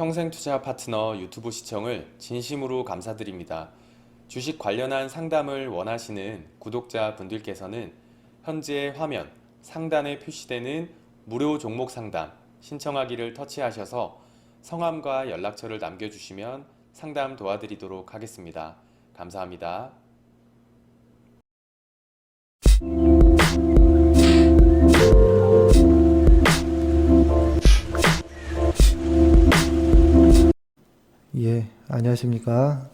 평생투자 파트너 유튜브 시청을 진심으로 감사드립니다. 주식 관련한 상담을 원하시는 구독자 분들께서는 현재 화면 상단에 표시되는 무료 종목 상담 신청하기를 터치하셔서 성함과 연락처를 남겨주시면 상담 도와드리도록 하겠습니다. 감사합니다. 예, 안녕하십니까.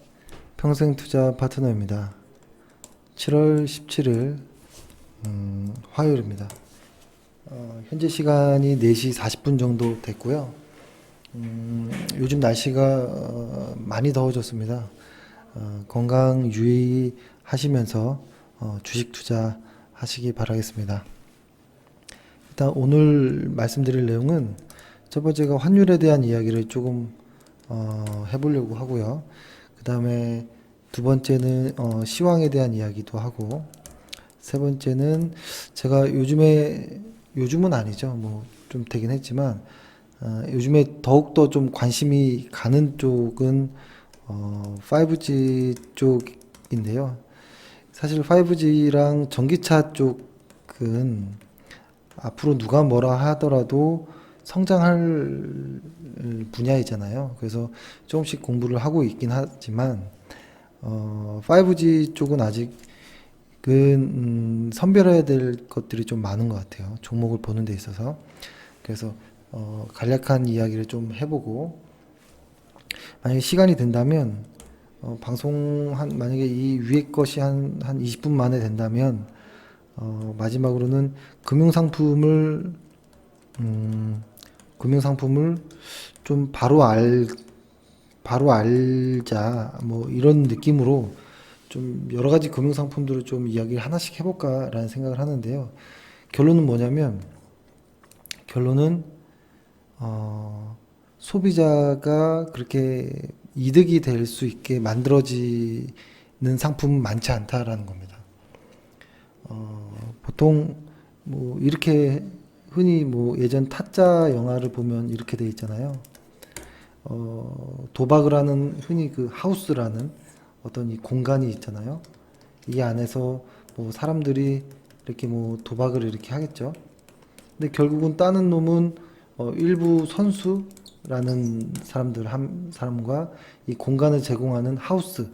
평생투자 파트너입니다. 7월 17일 화요일입니다. 현재 시간이 4시 40분 정도 됐고요. 요즘 날씨가 많이 더워졌습니다. 건강 유의하시면서 주식 투자 하시기 바라겠습니다. 일단 오늘 말씀드릴 내용은 첫 번째가 환율에 대한 이야기를 조금 해보려고 하고요. 그 다음에 두 번째는 시황에 대한 이야기도 하고, 세 번째는 제가 요즘은 아니죠. 뭐 좀 되긴 했지만 요즘에 더욱더 좀 관심이 가는 쪽은 5G 쪽인데요. 사실 5G랑 전기차 쪽은 앞으로 누가 뭐라 하더라도 성장할 분야이잖아요. 그래서 조금씩 공부를 하고 있긴 하지만 5G 쪽은 아직은 선별해야 될 것들이 좀 많은 것 같아요. 종목을 보는 데 있어서. 그래서 간략한 이야기를 좀 해보고, 만약에 시간이 된다면 만약에 이 위에 것이 한 20분 만에 된다면 마지막으로는 금융상품을 좀 바로 알자, 뭐 이런 느낌으로 좀 여러 가지 금융상품들을 좀 이야기를 하나씩 해볼까라는 생각을 하는데요. 결론은 뭐냐면, 소비자가 그렇게 이득이 될 수 있게 만들어지는 상품은 많지 않다라는 겁니다. 보통 뭐 이렇게 흔히 뭐 예전 타짜 영화를 보면 이렇게 돼 있잖아요. 도박을 하는, 흔히 그 하우스라는 어떤 이 공간이 있잖아요. 이 안에서 뭐 사람들이 이렇게 뭐 도박을 이렇게 하겠죠. 근데 결국은 따는 놈은 일부 선수라는 한 사람과 이 공간을 제공하는 하우스의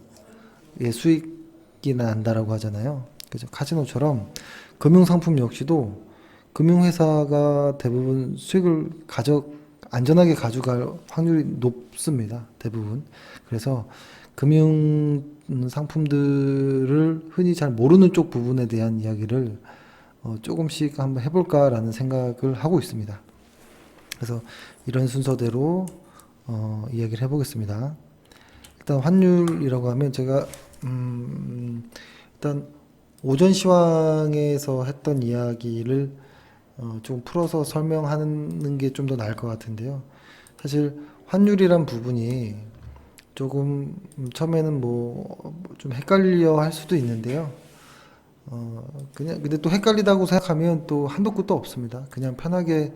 수익이 난다라고 하잖아요. 그죠? 카지노처럼 금융상품 역시도 금융회사가 대부분 수익을 안전하게 가져갈 확률이 높습니다. 대부분. 그래서 금융 상품들을 흔히 잘 모르는 쪽 부분에 대한 이야기를 조금씩 한번 해볼까라는 생각을 하고 있습니다. 그래서 이런 순서대로 이야기를 해보겠습니다. 일단 환율이라고 하면 제가 일단 오전 시황에서 했던 이야기를 좀 풀어서 설명하는 게 좀 더 나을 것 같은데요. 사실 환율이란 부분이 조금 처음에는 뭐 좀 헷갈려 할 수도 있는데요. 근데 또 헷갈리다고 생각하면 또 한도 끝도 없습니다. 그냥 편하게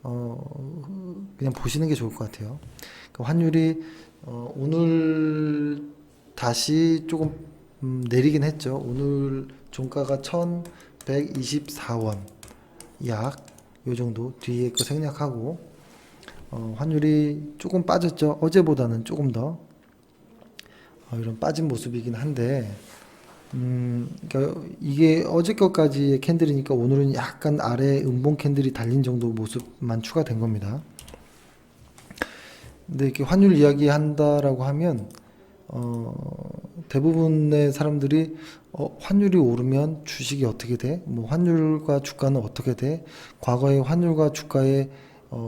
그냥 보시는 게 좋을 것 같아요. 그러니까 환율이 오늘 다시 조금 내리긴 했죠. 오늘 종가가 1124원 약 요 정도 뒤에 거 생략하고 환율이 조금 빠졌죠. 어제보다는 조금 더 이런 빠진 모습이긴 한데 그러니까 이게 어제 것까지의 캔들이니까 오늘은 약간 아래 음봉 캔들이 달린 정도 모습만 추가된 겁니다. 근데 이렇게 환율 이야기 한다라고 하면 대부분의 사람들이 환율이 오르면 주식이 어떻게 돼? 뭐 환율과 주가는 어떻게 돼? 과거의 환율과 주가의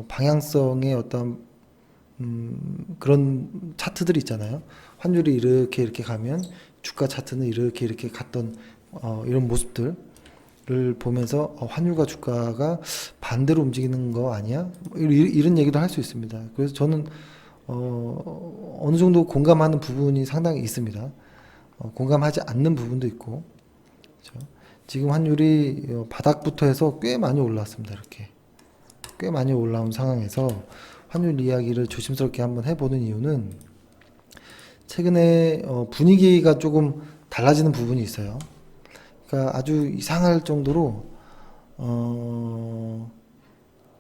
방향성의 어떤 그런 차트들이 있잖아요. 환율이 이렇게 가면 주가 차트는 이렇게 갔던 이런 모습들을 보면서 환율과 주가가 반대로 움직이는 거 아니야? 이런 얘기도 할 수 있습니다. 그래서 저는 어느 정도 공감하는 부분이 상당히 있습니다. 공감하지 않는 부분도 있고, 그렇죠? 지금 환율이 바닥부터 해서 꽤 많이 올라왔습니다. 이렇게 꽤 많이 올라온 상황에서 환율 이야기를 조심스럽게 한번 해보는 이유는 최근에 분위기가 조금 달라지는 부분이 있어요. 그러니까 아주 이상할 정도로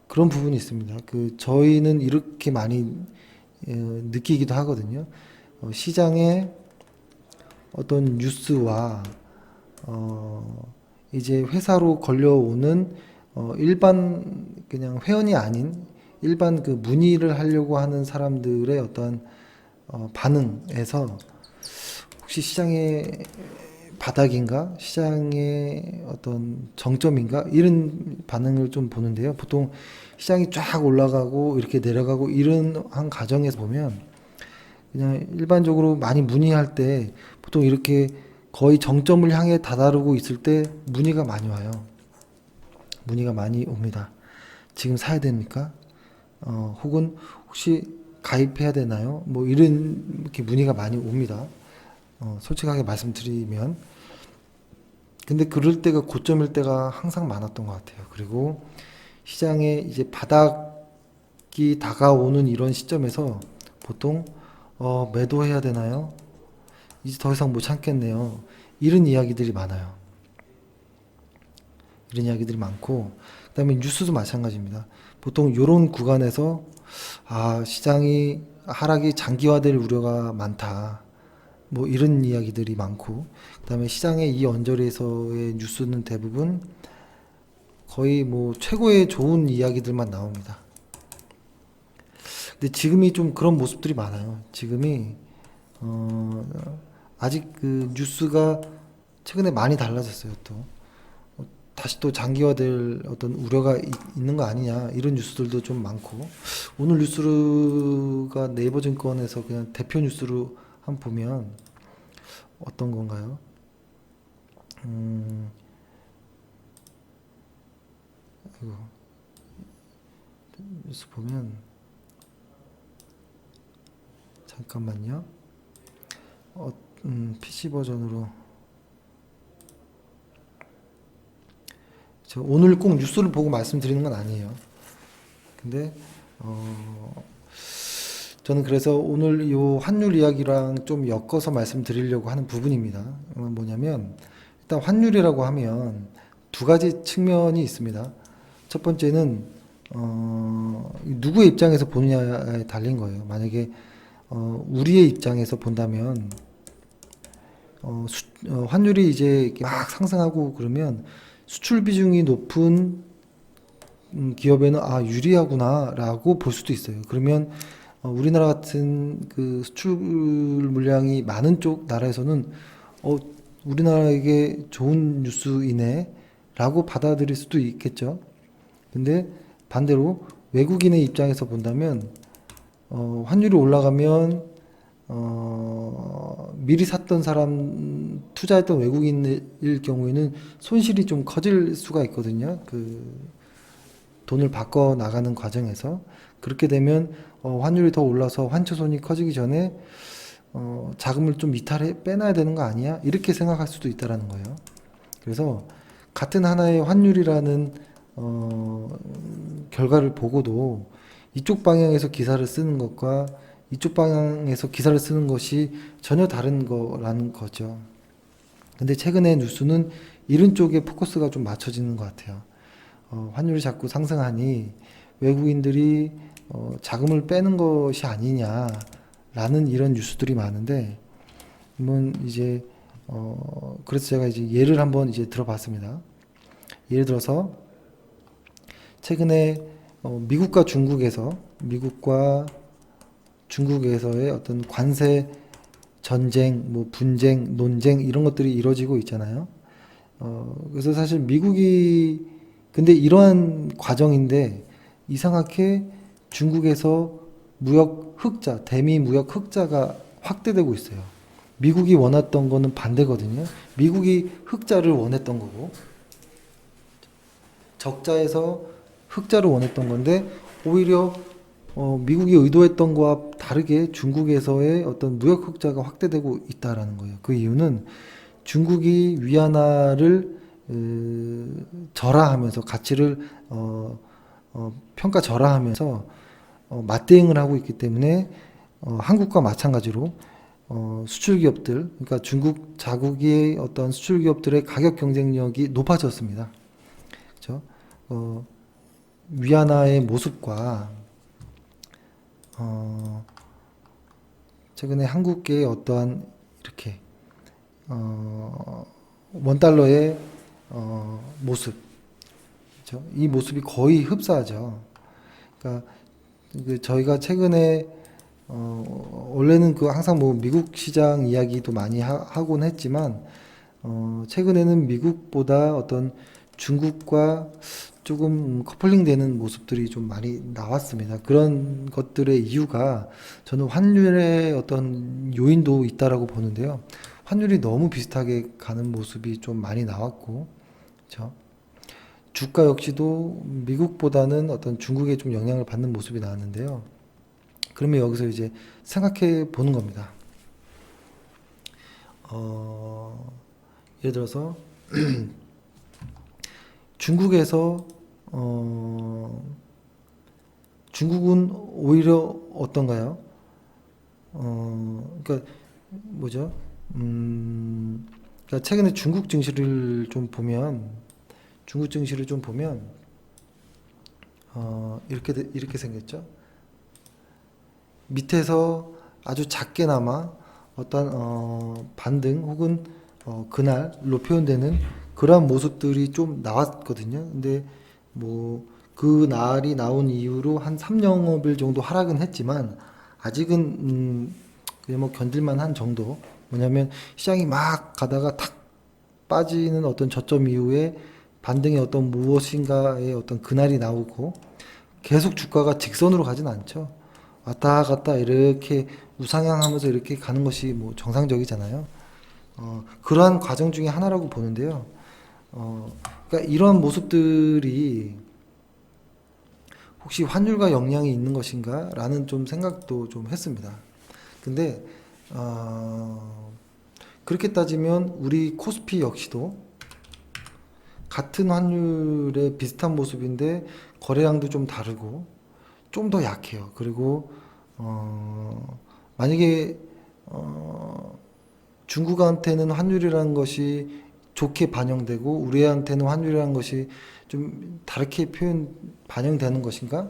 그런 부분이 있습니다. 저희는 이렇게 많이 느끼기도 하거든요. 시장에 어떤 뉴스와 이제 회사로 걸려오는 일반 그냥 회원이 아닌 일반 문의를 하려고 하는 사람들의 어떤 반응에서 혹시 시장의 바닥인가? 시장의 어떤 정점인가? 이런 반응을 좀 보는데요. 보통 시장이 쫙 올라가고 이렇게 내려가고 이런 한 과정에서 보면 그냥 일반적으로 많이 문의할 때 보통 이렇게 거의 정점을 향해 다다르고 있을 때 문의가 많이 와요. 문의가 많이 옵니다. 지금 사야 됩니까? 혹은 혹시 가입해야 되나요? 뭐 이런 이렇게 문의가 많이 옵니다. 솔직하게 말씀드리면. 근데 그럴 때가 고점일 때가 항상 많았던 것 같아요. 그리고 시장에 이제 바닥이 다가오는 이런 시점에서 보통 매도해야 되나요? 이제 더 이상 못 참겠네요. 이런 이야기들이 많아요. 이런 이야기들이 많고, 그다음에 뉴스도 마찬가지입니다. 보통 이런 구간에서 시장이 하락이 장기화될 우려가 많다. 뭐 이런 이야기들이 많고, 그다음에 시장의 이 언저리에서의 뉴스는 대부분 거의 뭐 최고의 좋은 이야기들만 나옵니다. 근데 지금이 좀 그런 모습들이 많아요. 지금이 아직 뉴스가 최근에 많이 달라졌어요. 또 다시 또 장기화될 어떤 우려가 있는 거 아니냐 이런 뉴스들도 좀 많고, 오늘 뉴스가 네이버 증권에서 그냥 대표 뉴스로 한번 보면 어떤 건가요? 이거 뉴스 보면 잠깐만요. PC 버전으로 저 오늘 꼭 뉴스를 보고 말씀드리는 건 아니에요. 근데 저는 그래서 오늘 요 환율 이야기랑 좀 엮어서 말씀드리려고 하는 부분입니다. 뭐냐면 일단 환율이라고 하면 두 가지 측면이 있습니다. 첫 번째는 누구의 입장에서 보느냐에 달린 거예요. 만약에 우리의 입장에서 본다면 환율이 이제 이렇게 막 상승하고 그러면 수출 비중이 높은 기업에는 유리하구나라고 볼 수도 있어요. 그러면 우리나라 같은 수출 물량이 많은 쪽 나라에서는 우리나라에게 좋은 뉴스이네라고 받아들일 수도 있겠죠. 근데 반대로 외국인의 입장에서 본다면 환율이 올라가면 미리 샀던 사람, 투자했던 외국인일 경우에는 손실이 좀 커질 수가 있거든요. 돈을 바꿔 나가는 과정에서. 그렇게 되면 환율이 더 올라서 환차손이 커지기 전에 자금을 좀 빼놔야 되는 거 아니야? 이렇게 생각할 수도 있다라는 거예요. 그래서 같은 하나의 환율이라는 결과를 보고도 이쪽 방향에서 기사를 쓰는 것과 이쪽 방향에서 기사를 쓰는 것이 전혀 다른 거라는 거죠. 근데 최근에 뉴스는 이런 쪽에 포커스가 좀 맞춰지는 것 같아요. 환율이 자꾸 상승하니 외국인들이 자금을 빼는 것이 아니냐라는 이런 뉴스들이 많은데, 이제 그래서 제가 이제 예를 한번 이제 들어봤습니다. 예를 들어서 최근에 미국과 중국에서의 어떤 관세 전쟁, 뭐 분쟁, 논쟁 이런 것들이 이루어지고 있잖아요. 그래서 사실 근데 이러한 과정인데 이상하게 중국에서 대미 무역 흑자가 확대되고 있어요. 미국이 원했던 거는 반대거든요. 미국이 흑자를 원했던 거고, 적자에서 흑자를 원했던 건데 오히려 미국이 의도했던 거와 다르게 중국에서의 어떤 무역 흑자가 확대되고 있다라는 거예요. 그 이유는 중국이 위안화를 절하하면서 가치를 평가 절하하면서 맞대응을 하고 있기 때문에 한국과 마찬가지로 수출 기업들, 그러니까 중국 자국의 어떤 수출 기업들의 가격 경쟁력이 높아졌습니다. 그렇죠? 위안화의 모습과 최근에 한국의 어떠한 이렇게 원달러의 모습, 그렇죠? 이 모습이 거의 흡사하죠. 그러니까 저희가 최근에 원래는 항상 뭐 미국 시장 이야기도 많이 하곤 했지만 최근에는 미국보다 어떤 중국과 조금 커플링 되는 모습들이 좀 많이 나왔습니다. 그런 것들의 이유가 저는 환율의 어떤 요인도 있다라고 보는데요. 환율이 너무 비슷하게 가는 모습이 좀 많이 나왔고, 그렇죠? 주가 역시도 미국보다는 어떤 중국에 좀 영향을 받는 모습이 나왔는데요. 그러면 여기서 이제 생각해 보는 겁니다. 예를 들어서 중국에서 중국은 오히려 어떤가요? 그러니까 뭐죠? 그러니까 최근에 중국 증시를 좀 보면 이렇게 생겼죠. 밑에서 아주 작게나마 어떤 반등 혹은 그날로 표현되는 그러한 모습들이 좀 나왔거든요. 근데 뭐 그 날이 나온 이후로 한 3영업일 정도 하락은 했지만 아직은 그냥 뭐 견딜만 한 정도. 뭐냐면 시장이 막 가다가 탁 빠지는 어떤 저점 이후에 반등의 어떤 무엇인가의 어떤 그날이 나오고 계속 주가가 직선으로 가진 않죠. 왔다 갔다 이렇게 우상향하면서 이렇게 가는 것이 뭐 정상적이잖아요. 그러한 과정 중에 하나라고 보는데요. 그러니까 이런 모습들이 혹시 환율과 영향이 있는 것인가? 라는 좀 생각도 좀 했습니다. 근데, 그렇게 따지면 우리 코스피 역시도 같은 환율의 비슷한 모습인데 거래량도 좀 다르고 좀 더 약해요. 그리고, 만약에, 중국한테는 환율이라는 것이 좋게 반영되고 우리한테는 환율이라는 것이 좀 다르게 반영되는 것인가?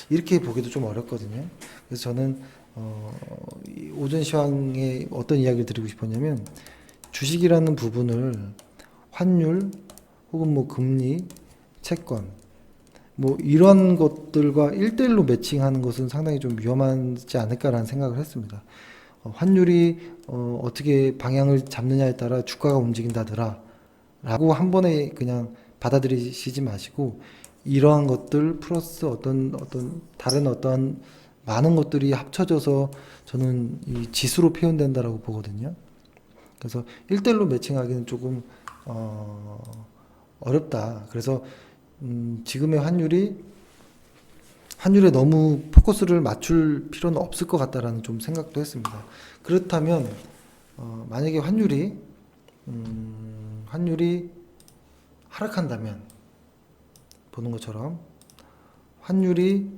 이렇게 보기도 좀 어렵거든요. 그래서 저는 이 오전 시황에 어떤 이야기를 드리고 싶었냐면 주식이라는 부분을 환율 혹은 뭐 금리, 채권 뭐 이런 것들과 1대1로 매칭하는 것은 상당히 좀 위험하지 않을까라는 생각을 했습니다. 환율이 어떻게 방향을 잡느냐에 따라 주가가 움직인다더라 라고 한 번에 그냥 받아들이시지 마시고 이러한 것들 플러스 어떤 다른 어떤 많은 것들이 합쳐져서 저는 이 지수로 표현된다라고 보거든요. 그래서 1대1로 매칭하기는 조금 어렵다. 그래서 지금의 환율에 너무 포커스를 맞출 필요는 없을 것 같다라는 좀 생각도 했습니다. 그렇다면 만약에 환율이 하락한다면 보는 것처럼 환율이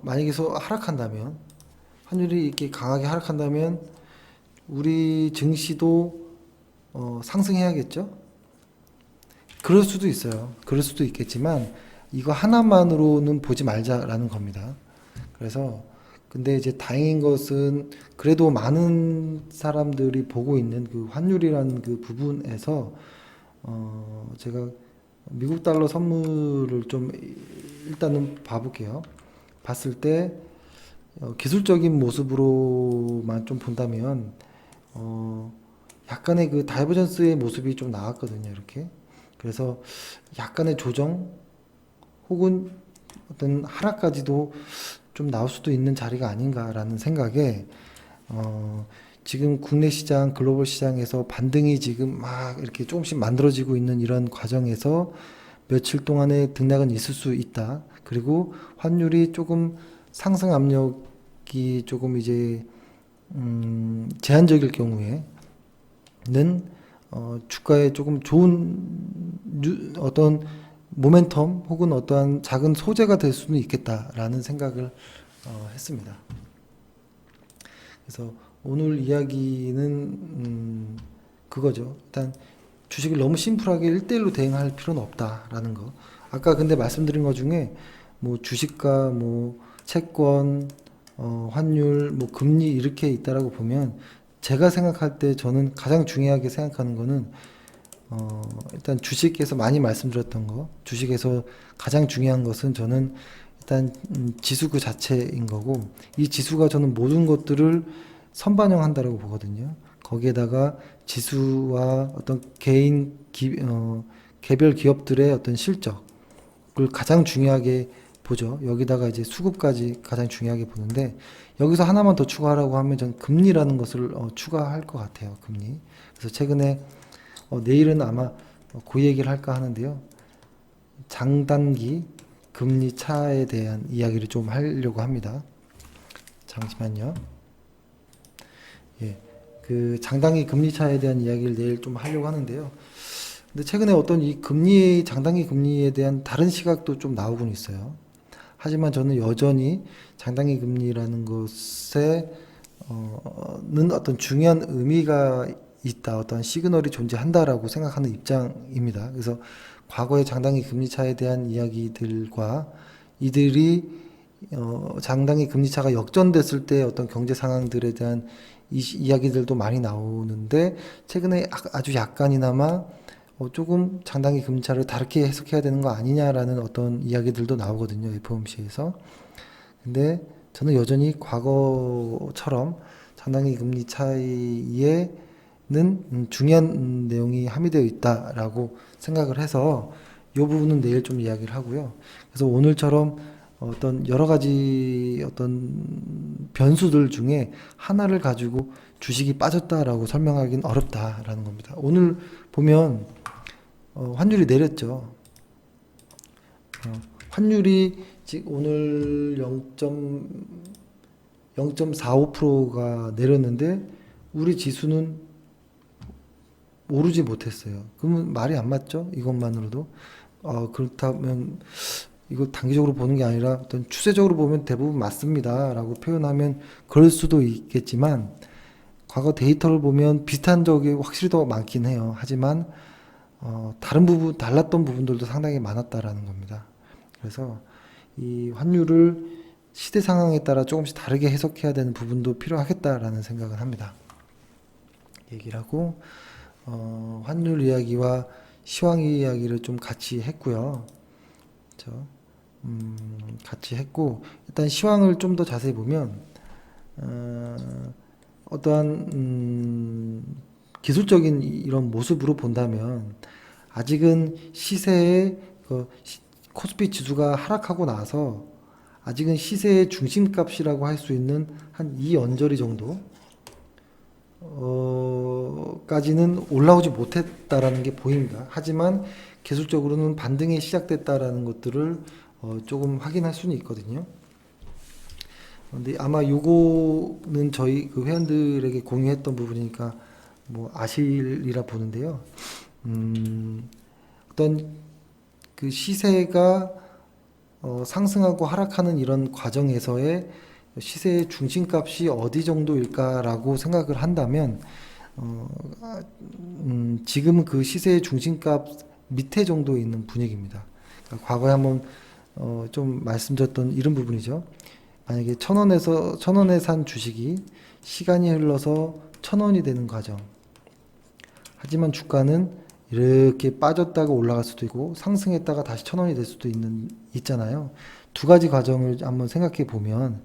만약에서 하락한다면 환율이 이렇게 강하게 하락한다면 우리 증시도 상승해야겠죠? 그럴 수도 있어요. 그럴 수도 있겠지만 이거 하나만으로는 보지 말자라는 겁니다. 그래서 근데 이제 다행인 것은 그래도 많은 사람들이 보고 있는 그 환율이라는 그 부분에서 제가 미국 달러 선물을 좀 일단은 봐볼게요. 봤을 때 기술적인 모습으로만 좀 본다면 약간의 그 다이버전스의 모습이 좀 나왔거든요. 이렇게. 그래서 약간의 조정 혹은 어떤 하락까지도 좀 나올 수도 있는 자리가 아닌가라는 생각에 지금 국내 시장, 글로벌 시장에서 반등이 지금 막 이렇게 조금씩 만들어지고 있는 이런 과정에서 며칠 동안의 등락은 있을 수 있다. 그리고 환율이 조금 상승 압력이 조금 이제 제한적일 경우에는 주가에 조금 좋은 어떤 모멘텀 혹은 어떠한 작은 소재가 될 수는 있겠다라는 생각을 했습니다. 그래서 오늘 이야기는 그거죠. 일단 주식을 너무 심플하게 1대1로 대응할 필요는 없다라는 거. 아까 근데 말씀드린 것 중에 뭐 주식과 뭐 채권, 환율, 뭐 금리 이렇게 있다라고 보면 제가 생각할 때 저는 가장 중요하게 생각하는 거는 일단 주식에서 많이 말씀드렸던 거, 주식에서 가장 중요한 것은 저는 일단 지수 그 자체인 거고, 이 지수가 저는 모든 것들을 선반영한다라고 보거든요. 거기에다가 지수와 어떤 개별 기업들의 어떤 실적을 가장 중요하게 보죠. 여기다가 이제 수급까지 가장 중요하게 보는데, 여기서 하나만 더 추가하라고 하면 전 금리라는 것을 추가할 것 같아요. 금리. 그래서 최근에 내일은 아마 그 얘기를 할까 하는데요. 장단기 금리 차에 대한 이야기를 좀 하려고 합니다. 잠시만요. 예. 그 장단기 금리 차에 대한 이야기를 내일 좀 하려고 하는데요. 근데 최근에 어떤 이 장단기 금리에 대한 다른 시각도 좀 나오곤 있어요. 하지만 저는 여전히 장단기 금리라는 것에 는 어떤 중요한 의미가 있다, 어떤 시그널이 존재한다라고 생각하는 입장입니다. 그래서 과거의 장단기 금리 차에 대한 이야기들과 이들이 장단기 금리 차가 역전됐을 때 어떤 경제 상황들에 대한 이야기들도 많이 나오는데, 최근에 아주 약간이나마 조금 장단기 금리 차를 다르게 해석해야 되는 거 아니냐라는 어떤 이야기들도 나오거든요, FOMC에서. 근데 저는 여전히 과거처럼 장단기 금리 차이에는 중요한 내용이 함유되어 있다라고 생각을 해서 이 부분은 내일 좀 이야기를 하고요. 그래서 오늘처럼 어떤 여러 가지 어떤 변수들 중에 하나를 가지고 주식이 빠졌다라고 설명하기는 어렵다라는 겁니다. 오늘 보면 환율이 내렸죠. 환율이 지금 오늘 0.45%가 내렸는데 우리 지수는 오르지 못했어요. 그러면 말이 안 맞죠? 이것만으로도. 그렇다면 이거 단기적으로 보는 게 아니라 어떤 추세적으로 보면 대부분 맞습니다 라고 표현하면 그럴 수도 있겠지만, 과거 데이터를 보면 비슷한 적이 확실히 더 많긴 해요. 하지만 달랐던 부분들도 상당히 많았다라는 겁니다. 그래서 이 환율을 시대 상황에 따라 조금씩 다르게 해석해야 되는 부분도 필요하겠다라는 생각을 합니다. 얘기를 하고, 환율 이야기와 시황 이야기를 좀 같이 했고요. 그렇죠? 같이 했고, 일단 시황을 좀 더 자세히 보면 어떠한 기술적인 이런 모습으로 본다면 아직은 시세의 코스피 지수가 하락하고 나서 아직은 시세의 중심값이라고 할 수 있는 한 이 언저리 정도 까지는 올라오지 못했다라는 게 보입니다. 하지만 기술적으로는 반등이 시작됐다라는 것들을 조금 확인할 수는 있거든요. 근데 아마 요거는 저희 그 회원들에게 공유했던 부분이니까 뭐 아실이라 보는데요. 어떤 그 시세가 상승하고 하락하는 이런 과정에서의 시세의 중심값이 어디 정도일까라고 생각을 한다면 지금은 그 시세의 중심값 밑에 정도에 있는 분위기입니다. 그러니까 과거에 한번 좀 말씀드렸던 이런 부분이죠. 만약에 1,000원에 산 주식이 시간이 흘러서 1,000원이 되는 과정. 하지만 주가는 이렇게 빠졌다가 올라갈 수도 있고 상승했다가 다시 1,000원이 될 수도 있잖아요. 두 가지 과정을 한번 생각해 보면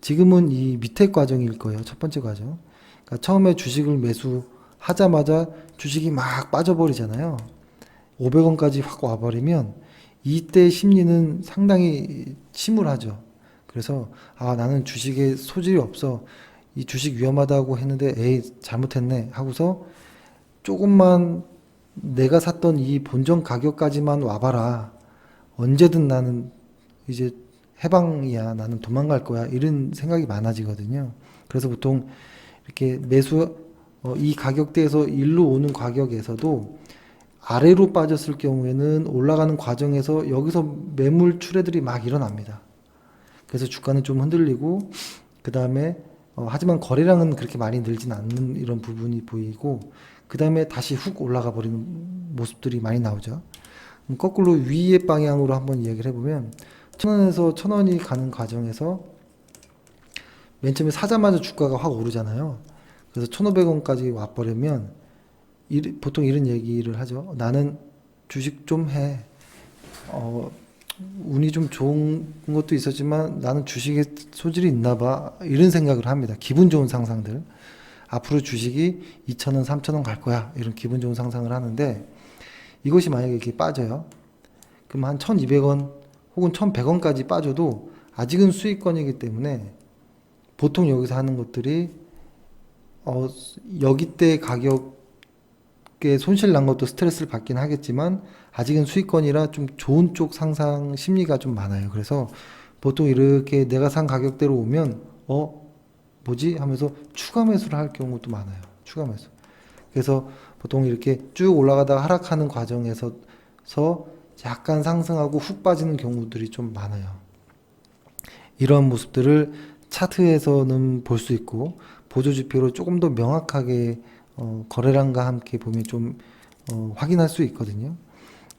지금은 이 밑에 과정일 거예요. 첫 번째 과정. 그러니까 처음에 주식을 매수하자마자 주식이 막 빠져버리잖아요. 500원까지 확 와버리면 이때 심리는 상당히 침울하죠. 그래서 나는 주식에 소질이 없어, 이 주식 위험하다고 했는데 에이 잘못했네 하고서 조금만 내가 샀던 이 본전 가격까지만 와봐라, 언제든 나는 이제 해방이야, 나는 도망갈 거야, 이런 생각이 많아지거든요. 그래서 보통 이렇게 이 가격대에서 일로 오는 가격에서도 아래로 빠졌을 경우에는 올라가는 과정에서 여기서 매물 출회들이 막 일어납니다. 그래서 주가는 좀 흔들리고 그 다음에 하지만 거래량은 그렇게 많이 늘진 않는 이런 부분이 보이고 그 다음에 다시 훅 올라가 버리는 모습들이 많이 나오죠. 거꾸로 위의 방향으로 한번 이야기를 해보면 1,000원에서 1,000원이 가는 과정에서 맨 처음에 사자마자 주가가 확 오르잖아요. 그래서 1,500원까지 와버리면 보통 이런 얘기를 하죠. 나는 주식 좀 해. 운이 좀 좋은 것도 있었지만 나는 주식에 소질이 있나 봐. 이런 생각을 합니다. 기분 좋은 상상들. 앞으로 주식이 2,000원, 3,000원 갈 거야. 이런 기분 좋은 상상을 하는데 이것이 만약에 이렇게 빠져요. 그럼 한 1,200원 혹은 1,100원까지 빠져도 아직은 수익권이기 때문에 보통 여기서 하는 것들이 여기때 가격에 손실 난 것도 스트레스를 받긴 하겠지만 아직은 수익권이라 좀 좋은 쪽 상상 심리가 좀 많아요. 그래서 보통 이렇게 내가 산 가격대로 오면 뭐지? 하면서 추가 매수를 할 경우도 많아요. 추가 매수. 그래서 보통 이렇게 쭉 올라가다가 하락하는 과정에서 약간 상승하고 훅 빠지는 경우들이 좀 많아요. 이러한 모습들을 차트에서는 볼 수 있고 보조지표로 조금 더 명확하게 거래량과 함께 보면 좀 확인할 수 있거든요.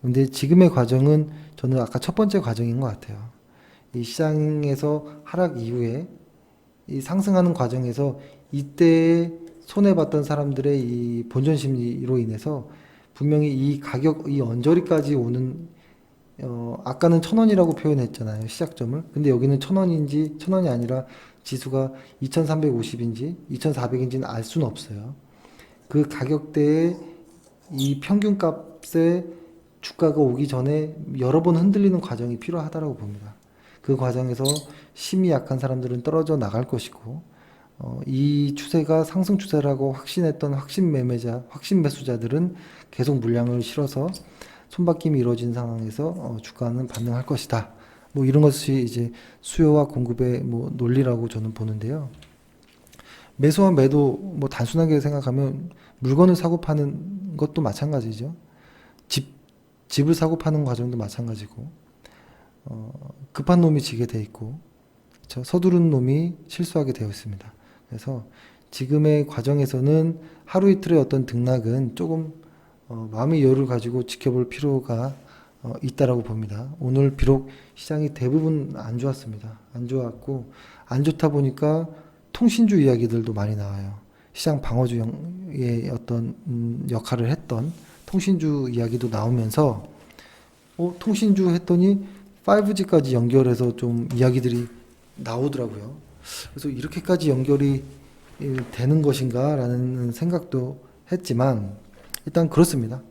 근데 지금의 과정은 저는 아까 첫 번째 과정인 것 같아요. 이 시장에서 하락 이후에 이 상승하는 과정에서 이때 손해봤던 사람들의 이 본전 심리로 인해서 분명히 이 가격, 이 언저리까지 오는 아까는 1,000원이라고 표현했잖아요. 시작점을. 근데 여기는 1,000원인지 1,000원이 아니라 지수가 2,350인지 2,400인지는 알 수는 없어요. 그 가격대의 이 평균값에 주가가 오기 전에 여러 번 흔들리는 과정이 필요하다고 봅니다. 그 과정에서 심이 약한 사람들은 떨어져 나갈 것이고 이 추세가 상승 추세라고 확신했던 확신 매매자, 확신 매수자들은 계속 물량을 실어서 손바뀜이 이루어진 상황에서 주가는 반등할 것이다. 뭐 이런 것이 이제 수요와 공급의 뭐 논리라고 저는 보는데요. 매수와 매도 뭐 단순하게 생각하면 물건을 사고 파는 것도 마찬가지죠. 집을 사고 파는 과정도 마찬가지고 급한 놈이 지게 돼 있고 그렇죠? 서두른 놈이 실수하게 되어 있습니다. 그래서 지금의 과정에서는 하루 이틀의 어떤 등락은 조금 마음의 여유를 가지고 지켜볼 필요가 있다라고 봅니다. 오늘 비록 시장이 대부분 안 좋았습니다. 안 좋았고 안 좋다 보니까 통신주 이야기들도 많이 나와요. 시장 방어주의 어떤 역할을 했던 통신주 이야기도 나오면서 통신주 했더니 5G까지 연결해서 좀 이야기들이 나오더라고요. 그래서 이렇게까지 연결이 되는 것인가 라는 생각도 했지만 일단 그렇습니다.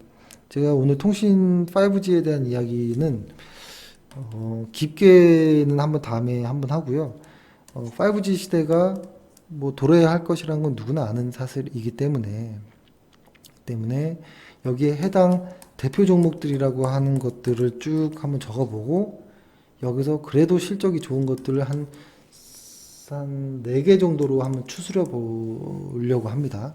제가 오늘 통신 5G에 대한 이야기는 깊게는 한번 다음에 한번 하고요. 5G 시대가 뭐 도래해야 할 것이라는 건 누구나 아는 사실이기 때문에 여기에 해당 대표 종목들이라고 하는 것들을 쭉 한번 적어보고 여기서 그래도 실적이 좋은 것들을 한 4개 정도로 한번 추스려 보려고 합니다.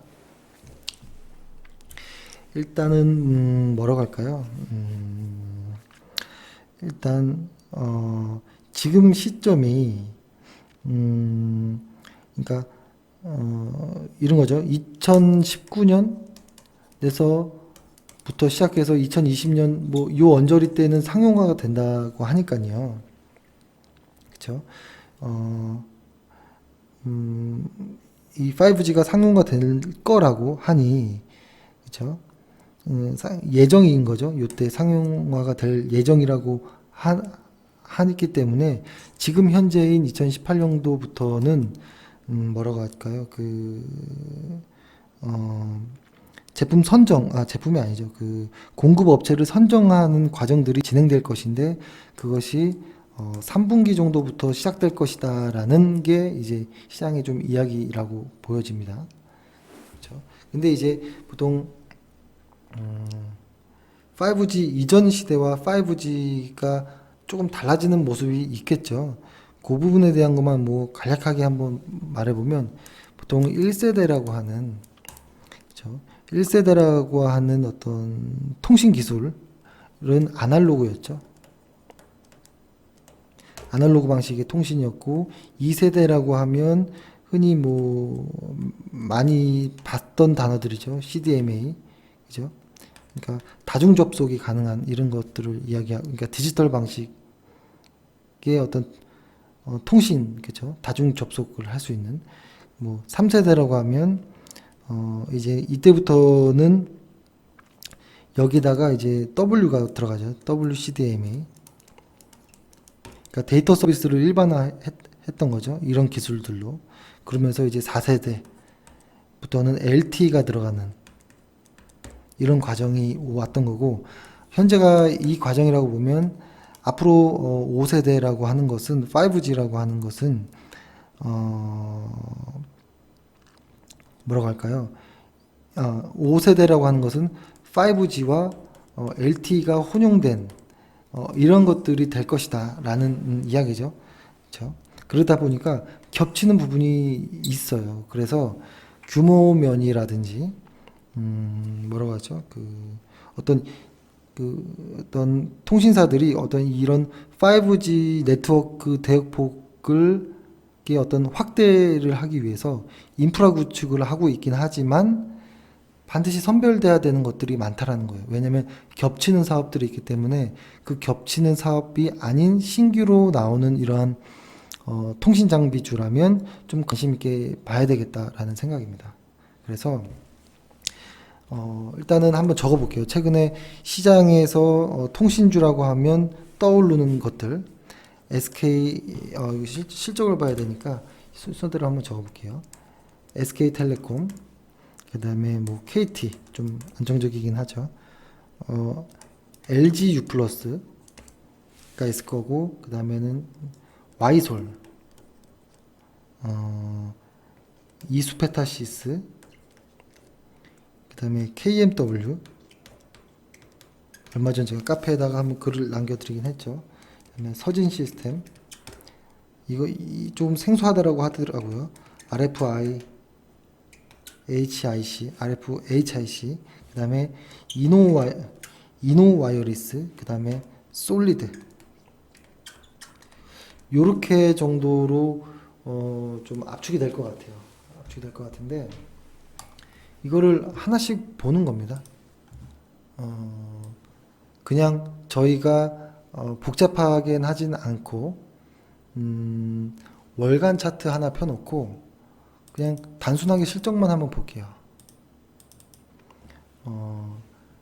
일단은 뭐라고 할까요? 일단 지금 시점이 그러니까 이런 거죠. 2019년에서부터 시작해서 2020년 뭐 요 언저리 때는 상용화가 된다고 하니까요. 그렇죠? 이 5G가 상용화 될 거라고 하니 그렇죠? 예정인 거죠. 요때 상용화가 될 예정이라고 하기 때문에 지금 현재인 2018년도부터는 뭐라고 할까요? 제품 선정, 제품이 아니죠. 공급 업체를 선정하는 과정들이 진행될 것인데 그것이 3분기 정도부터 시작될 것이다라는 게 이제 시장의 좀 이야기라고 보여집니다. 그렇죠? 근데 이제 보통 5G 이전 시대와 5G가 조금 달라지는 모습이 있겠죠. 그 부분에 대한 것만 뭐 간략하게 한번 말해보면 보통 1세대라고 하는 그렇죠? 1세대라고 하는 어떤 통신 기술은 아날로그였죠. 아날로그 방식의 통신이었고 2세대라고 하면 흔히 뭐 많이 봤던 단어들이죠. CDMA, 그죠? 그러니까 다중 접속이 가능한 이런 것들을 그러니까 디지털 방식의 어떤 통신, 그죠? 다중 접속을 할 수 있는 뭐 3세대라고 하면 이제 이때부터는 여기다가 이제 W가 들어가죠. WCDMA. 그러니까 데이터 서비스를 일반화했던 거죠. 이런 기술들로. 그러면서 이제 4세대부터는 LTE가 들어가는 이런 과정이 왔던 거고, 현재가 이 과정이라고 보면 앞으로 5세대라고 하는 것은 5G라고 하는 것은 뭐라고 할까요? 5세대라고 하는 것은 5G와 LTE가 혼용된 이런 것들이 될 것이다 라는 이야기죠. 그렇죠? 그러다 보니까 겹치는 부분이 있어요. 그래서 규모면이라든지 뭐라고 하죠? 어떤 통신사들이 어떤 이런 5G 네트워크 대역폭을 어떤 확대를 하기 위해서 인프라 구축을 하고 있긴 하지만 반드시 선별돼야 되는 것들이 많다라는 거예요. 왜냐하면 겹치는 사업들이 있기 때문에 그 겹치는 사업이 아닌 신규로 나오는 이러한 통신 장비주라면 좀 관심 있게 봐야 되겠다라는 생각입니다. 그래서 일단은 한번 적어볼게요. 최근에 시장에서 통신주라고 하면 떠오르는 것들, 실적을 봐야 되니까 순서대로 한번 적어볼게요. SK텔레콤, 그 다음에 뭐 KT 좀 안정적이긴 하죠. LG U+가 있을 거고, 그 다음에는 와이솔, 이수페타시스, 그 다음에 KMW. 얼마 전 제가 카페에다가 한번 글을 남겨드리긴 했죠. 그다음에 서진 시스템, 이거 좀 생소하다라고 하더라고요. RFI, RFHIC, 그 다음에 이노와이어리스, 그 다음에 솔리드. 요렇게 정도로 좀 압축이 될 것 같아요. 압축이 될 것 같은데, 이거를 하나씩 보는 겁니다. 그냥 저희가 복잡하게는 하진 않고 월간 차트 하나 펴놓고 그냥 단순하게 실적만 한번 볼게요.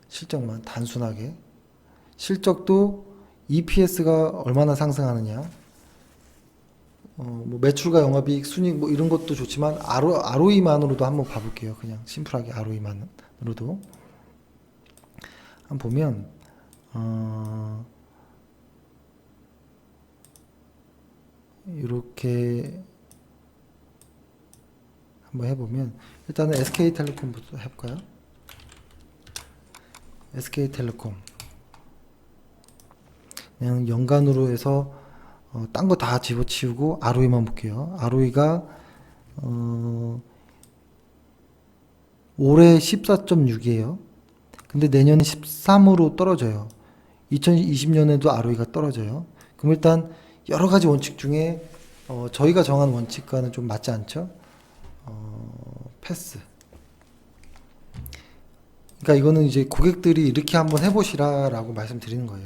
실적만 단순하게, 실적도 EPS가 얼마나 상승하느냐, 뭐 매출과 영업이익, 순이익 뭐 이런 것도 좋지만 ROE만으로도 한번 봐볼게요. 그냥 심플하게 ROE만으로도 한번 보면 이렇게 한번 해보면, 일단은 SK텔레콤부터 해볼까요? SK텔레콤 그냥 연간으로 해서 딴 거 다 집어치우고 ROE만 볼게요. ROE가 올해 14.6이에요. 근데 내년에 13으로 떨어져요. 2020년에도 ROE가 떨어져요. 그럼 일단 여러 가지 원칙 중에 저희가 정한 원칙과는 좀 맞지 않죠? 패스. 그러니까 이거는 이제 고객들이 이렇게 한번 해보시라라고 말씀드리는 거예요.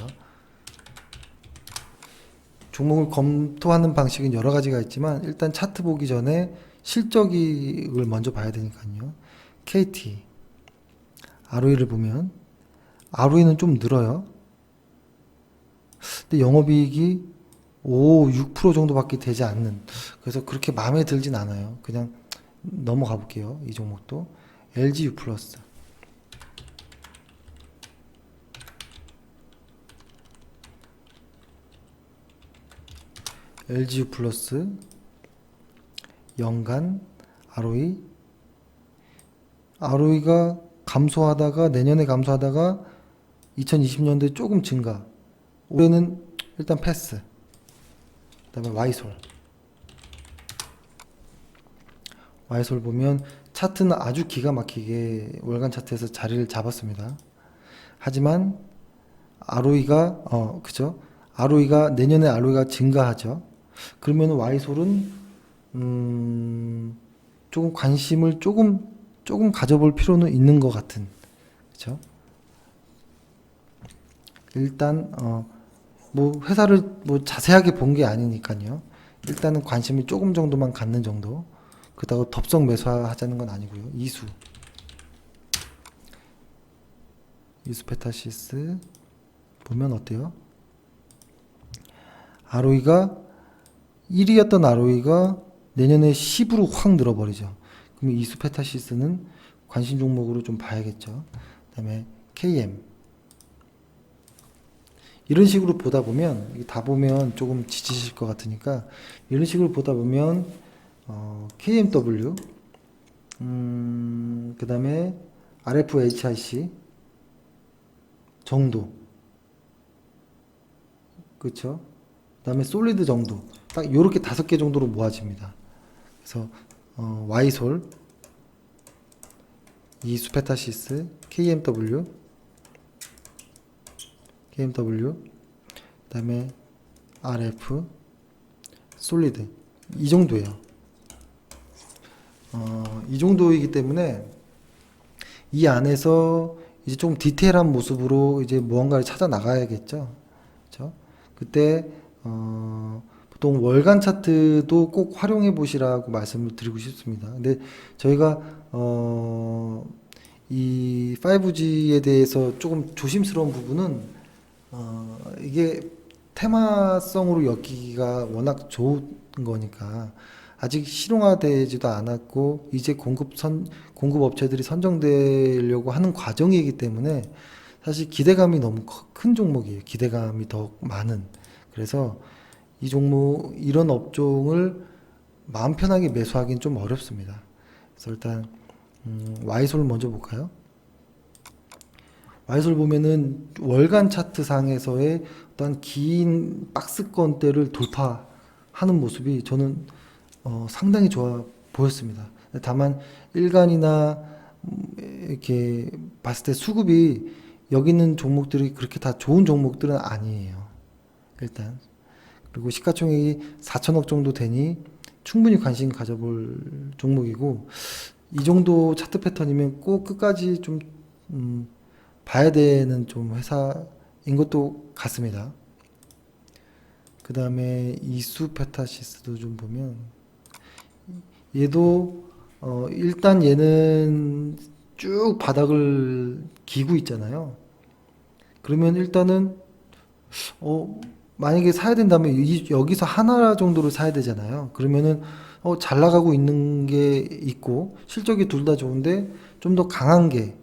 종목을 검토하는 방식은 여러 가지가 있지만 일단 차트 보기 전에 실적을 먼저 봐야 되니까요. KT ROE를 보면 ROE는 좀 늘어요. 근데 영업이익이 6% 정도밖에 되지 않는, 그래서 그렇게 마음에 들진 않아요. 그냥 넘어가 볼게요. 이 종목도 LG U+. LG U+ 연간 ROE가 감소하다가 내년에 감소하다가 2020년도에 조금 증가. 올해는 일단 패스. 그다음에 와이솔 보면 차트는 아주 기가 막히게 월간 차트에서 자리를 잡았습니다. 하지만 ROE가 그죠? ROE가 내년에 ROE가 증가하죠. 그러면 Y솔은 조금 관심을 조금 가져볼 필요는 있는 것 같은, 그렇죠? 일단 뭐 회사를 뭐 자세하게 본 게 아니니까요. 일단은 관심을 조금 정도만 갖는 정도. 그렇다고 덥석 매수하자는 건 아니고요. 이수 페타시스 보면 어때요? ROE가 1이었던 ROE가 내년에 10으로 확 늘어버리죠. 그러면 이수 페타시스는 관심 종목으로 좀 봐야겠죠. 그다음에 KM 이런 식으로 보다 보면 이게 다 보면 조금 지치실 것 같으니까 이런 식으로 보다 보면 KMW 그다음에 RFHIC 정도, 그렇죠? 그다음에 솔리드 정도 딱 요렇게 5개 정도로 모아집니다. 그래서 Y솔, 이수페타시스, KMW, 그다음에 RF, 솔리드 이 정도예요. 이 정도이기 때문에 이 안에서 이제 좀 디테일한 모습으로 이제 무언가를 찾아 나가야겠죠. 그렇죠? 그때 보통 월간 차트도 꼭 활용해 보시라고 말씀을 드리고 싶습니다. 근데 저희가 이 5G에 대해서 조금 조심스러운 부분은 이게 테마성으로 엮기가 워낙 좋은 거니까 아직 실용화되지도 않았고 이제 공급 업체들이 선정되려고 하는 과정이기 때문에 사실 기대감이 너무 큰 종목이에요. 기대감이 더 많은. 그래서 이 종목 이런 업종을 마음 편하게 매수하기는 좀 어렵습니다. 그래서 일단 Y솔 먼저 볼까요? Y솔 보면은 월간 차트 상에서의 어떤 긴 박스권대를 돌파하는 모습이 저는 상당히 좋아 보였습니다. 다만 일간이나 이렇게 봤을 때 수급이 여기 있는 종목들이 그렇게 다 좋은 종목들은 아니에요. 일단 그리고 시가총액이 4천억 정도 되니 충분히 관심 가져볼 종목이고 이 정도 차트 패턴이면 꼭 끝까지 좀 봐야 되는 좀 회사인 것도 같습니다. 그 다음에 이수페타시스도 좀 보면 얘도 일단 얘는 쭉 바닥을 기고 있잖아요. 그러면 일단은 만약에 사야 된다면 여기서 하나 정도를 사야 되잖아요. 그러면은 잘 나가고 있는 게 있고 실적이 둘 다 좋은데 좀 더 강한 게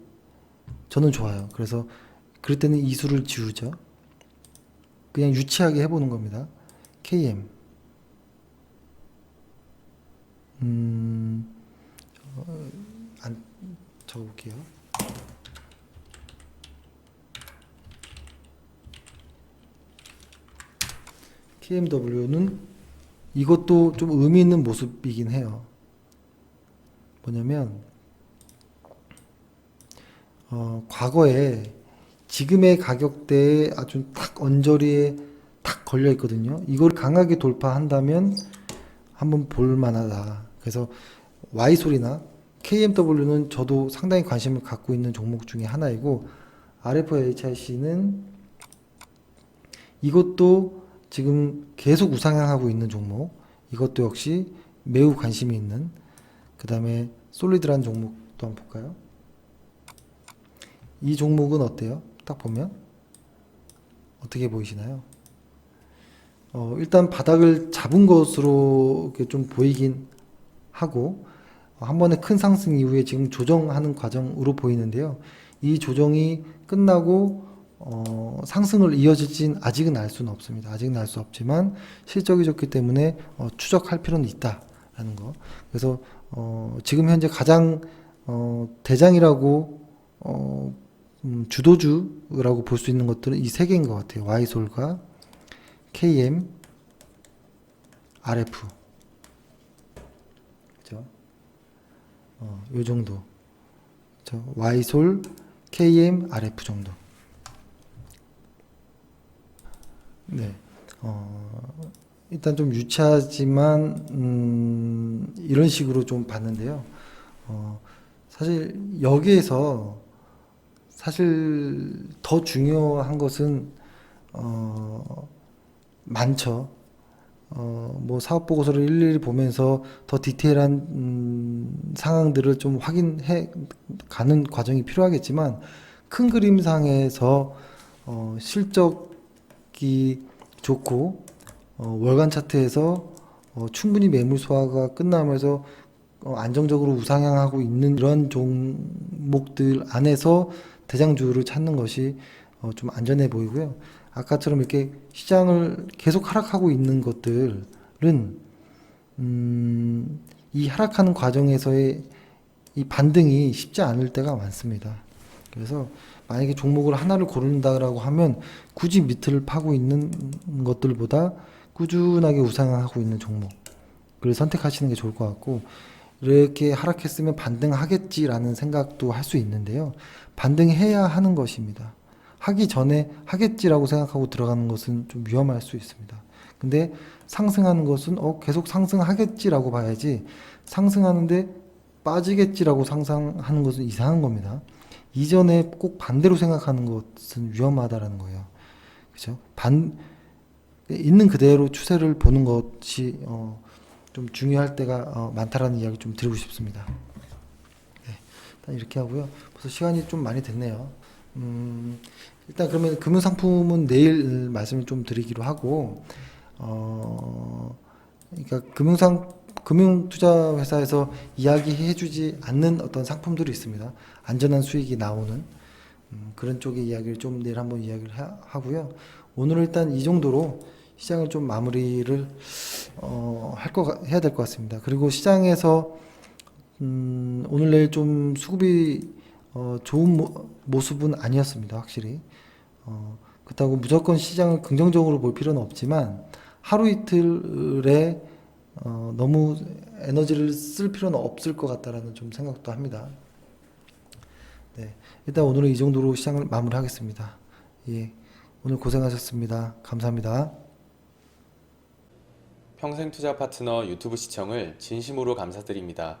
저는 좋아요. 그래서 그럴 때는 이수를 지우죠. 그냥 유치하게 해보는 겁니다. KM 안 적어볼게요. KMW는 이것도 좀 의미 있는 모습이긴 해요. 뭐냐면 과거에 지금의 가격대에 아주 딱 언저리에 딱 걸려 있거든요. 이걸 강하게 돌파한다면 한번 볼 만하다. 그래서 Y솔이나 KMW는 저도 상당히 관심을 갖고 있는 종목 중에 하나이고 RFHIC는 이것도 지금 계속 우상향하고 있는 종목, 이것도 역시 매우 관심이 있는. 그 다음에 솔리드라는 종목도 한번 볼까요? 이 종목은 어때요? 딱 보면 어떻게 보이시나요? 일단 바닥을 잡은 것으로 이렇게 좀 보이긴 하고 한 번에 큰 상승 이후에 지금 조정하는 과정으로 보이는데요. 이 조정이 끝나고 상승을 이어질진 아직은 알 수는 없습니다. 아직은 알 수 없지만 실적이 좋기 때문에 추적할 필요는 있다라는 거. 그래서 지금 현재 가장 대장이라고 주도주라고 볼 수 있는 것들은 이 세 개인 것 같아요. Y솔과 KM, RF. 그죠? 요 정도. 그죠? Y솔, KM, RF 정도. 네. 일단 좀 유치하지만 이런 식으로 좀 봤는데요. 사실 여기에서 사실 더 중요한 것은 많죠. 뭐 사업 보고서를 일일이 보면서 더 디테일한 상황들을 좀 확인해 가는 과정이 필요하겠지만 큰 그림상에서 실적이 좋고 월간 차트에서 충분히 매물 소화가 끝나면서 안정적으로 우상향하고 있는 이런 종목들 안에서 대장주를 찾는 것이 좀 안전해 보이고요. 아까처럼 이렇게 시장을 계속 하락하고 있는 것들은 이 하락하는 과정에서의 이 반등이 쉽지 않을 때가 많습니다. 그래서 만약에 종목을 하나를 고른다라고 하면 굳이 밑을 파고 있는 것들보다 꾸준하게 우상향하고 있는 종목을 선택하시는 게 좋을 것 같고, 이렇게 하락했으면 반등하겠지라는 생각도 할 수 있는데요. 반등해야 하는 것입니다. 하기 전에 하겠지라고 생각하고 들어가는 것은 좀 위험할 수 있습니다. 근데 상승하는 것은 계속 상승하겠지라고 봐야지, 상승하는데 빠지겠지라고 상상하는 것은 이상한 겁니다. 이전에 꼭 반대로 생각하는 것은 위험하다라는 거예요. 그죠? 있는 그대로 추세를 보는 것이 좀 중요할 때가 많다라는 이야기 좀 드리고 싶습니다. 네, 일단 이렇게 하고요. 벌써 시간이 좀 많이 됐네요. 일단 그러면 금융상품은 내일 말씀을 좀 드리기로 하고, 그러니까 금융투자회사에서 이야기해주지 않는 어떤 상품들이 있습니다. 안전한 수익이 나오는 그런 쪽의 이야기를 좀 내일 한번 이야기를 하고요. 오늘은 일단 이 정도로 시장을 좀 마무리를 해야 될 것 같습니다. 그리고 시장에서 오늘 내일 좀 수급이 좋은 모습은 아니었습니다. 확실히. 그렇다고 무조건 시장을 긍정적으로 볼 필요는 없지만 하루 이틀에 너무 에너지를 쓸 필요는 없을 것 같다라는 좀 생각도 합니다. 네, 일단 오늘은 이 정도로 시장을 마무리하겠습니다. 예, 오늘 고생하셨습니다. 감사합니다. 평생투자 파트너 유튜브 시청을 진심으로 감사드립니다.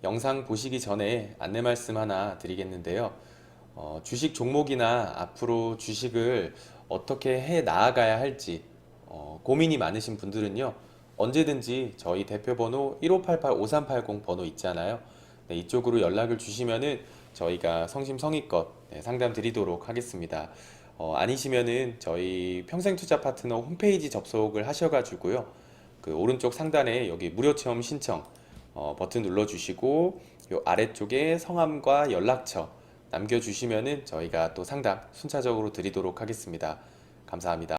영상 보시기 전에 안내 말씀 하나 드리겠는데요. 주식 종목이나 앞으로 주식을 어떻게 해 나아가야 할지 고민이 많으신 분들은요. 언제든지 저희 대표번호 1588-5380 번호 있잖아요. 네, 이쪽으로 연락을 주시면은 저희가 성심성의껏 상담 드리도록 하겠습니다. 아니시면은 저희 평생투자 파트너 홈페이지 접속을 하셔가지고요. 그 오른쪽 상단에 여기 무료 체험 신청 버튼 눌러주시고 요 아래쪽에 성함과 연락처 남겨주시면은 저희가 또 상담 순차적으로 드리도록 하겠습니다. 감사합니다.